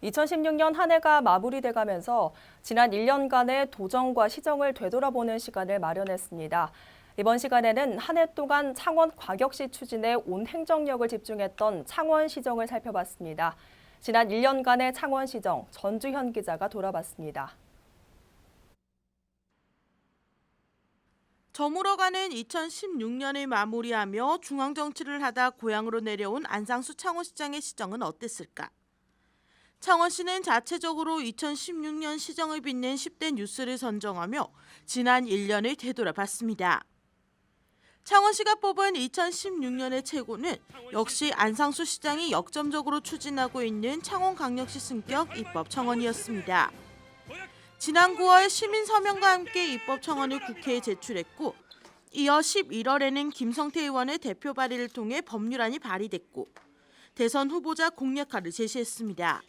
2016년 한 해가 마무리돼가면서 지난 1년간의 도정과 시정을 되돌아보는 시간을 마련했습니다. 이번 시간에는 한 해 동안 창원광역시 추진에 온 행정력을 집중했던 창원시정을 살펴봤습니다. 지난 1년간의 창원시정, 전주현 기자가 돌아봤습니다. 저물어가는 2016년을 마무리하며 중앙정치를 하다 고향으로 내려온 안상수 창원시장의 시정은 어땠을까? 창원시는 자체적으로 2016년 시정을 빛낸 10대 뉴스를 선정하며 지난 1년을 되돌아봤습니다. 창원시가 뽑은 2016년의 최고는 역시 안상수 시장이 역점적으로 추진하고 있는 창원광역시 승격 입법청원이었습니다. 지난 9월 시민 서명과 함께 입법청원을 국회에 제출했고 이어 11월에는 김성태 의원의 대표 발의를 통해 법률안이 발의됐고 대선 후보자 공약화를 제시했습니다.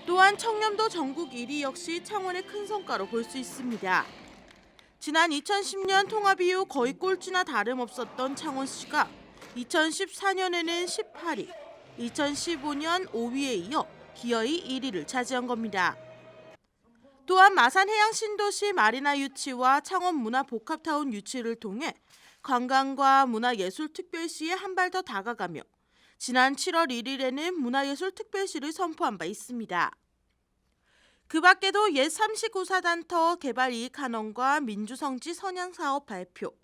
또한 청렴도 전국 1위 역시 창원의 큰 성과로 볼 수 있습니다. 지난 2010년 통합 이후 거의 꼴찌나 다름없었던 창원시가 2014년에는 18위, 2015년 5위에 이어 기어이 1위를 차지한 겁니다. 또한 마산 해양 신도시 마리나 유치와 창원 문화복합타운 유치를 통해 관광과 문화예술특별시에 한 발 더 다가가며 지난 7월 1일에는 문화예술특별시를 선포한 바 있습니다. 그 밖에도 옛 39사단터 개발 이익환원과 민주성지 선양사업 발표,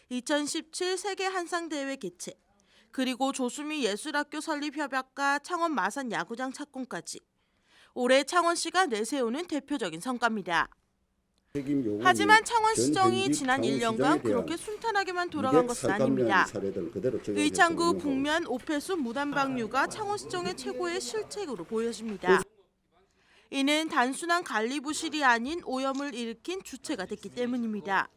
2017 세계 한상대회 개최, 그리고 조수미 예술학교 설립 협약과 창원 마산 야구장 착공까지 올해 창원시가 내세우는 대표적인 성과입니다. 하지만 창원시정이 지난 1년간 그렇게 순탄하게만 돌아간 것은 아닙니다. 의창구 북면 오폐수 무단방류가 창원시정의 최고의 실책으로 보여집니다. 이는 단순한 관리 부실이 아닌 오염을 일으킨 주체가 됐기 때문입니다.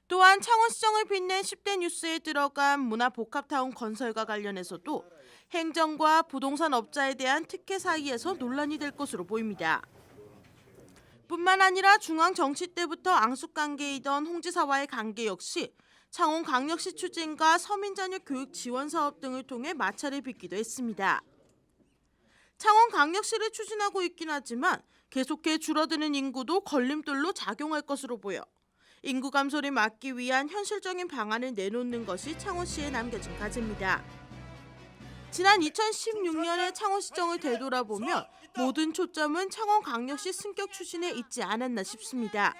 또한 창원시정을 빛낸 10대 뉴스에 들어간 문화복합타운 건설과 관련해서도 행정과 부동산 업자에 대한 특혜 사이에서 논란이 될 것으로 보입니다. 뿐만 아니라 중앙정치 때부터 앙숙관계이던 홍지사와의 관계 역시 창원광역시 추진과 서민자녀 교육 지원 사업 등을 통해 마찰을 빚기도 했습니다. 창원광역시를 추진하고 있긴 하지만 계속해 줄어드는 인구도 걸림돌로 작용할 것으로 보여 인구 감소를 막기 위한 현실적인 방안을 내놓는 것이 창원시에 남겨진 과제입니다. 지난 2016년의 창원시정을 되돌아보면 모든 초점은 창원광역시 승격 추진에 있지 않았나 싶습니다.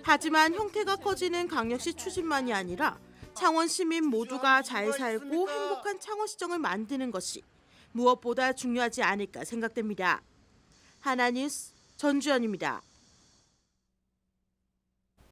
하지만 형태가 커지는 광역시 추진만이 아니라 창원 시민 모두가 잘 살고 행복한 창원시정을 만드는 것이 무엇보다 중요하지 않을까 생각됩니다. 하나뉴스 전주현입니다.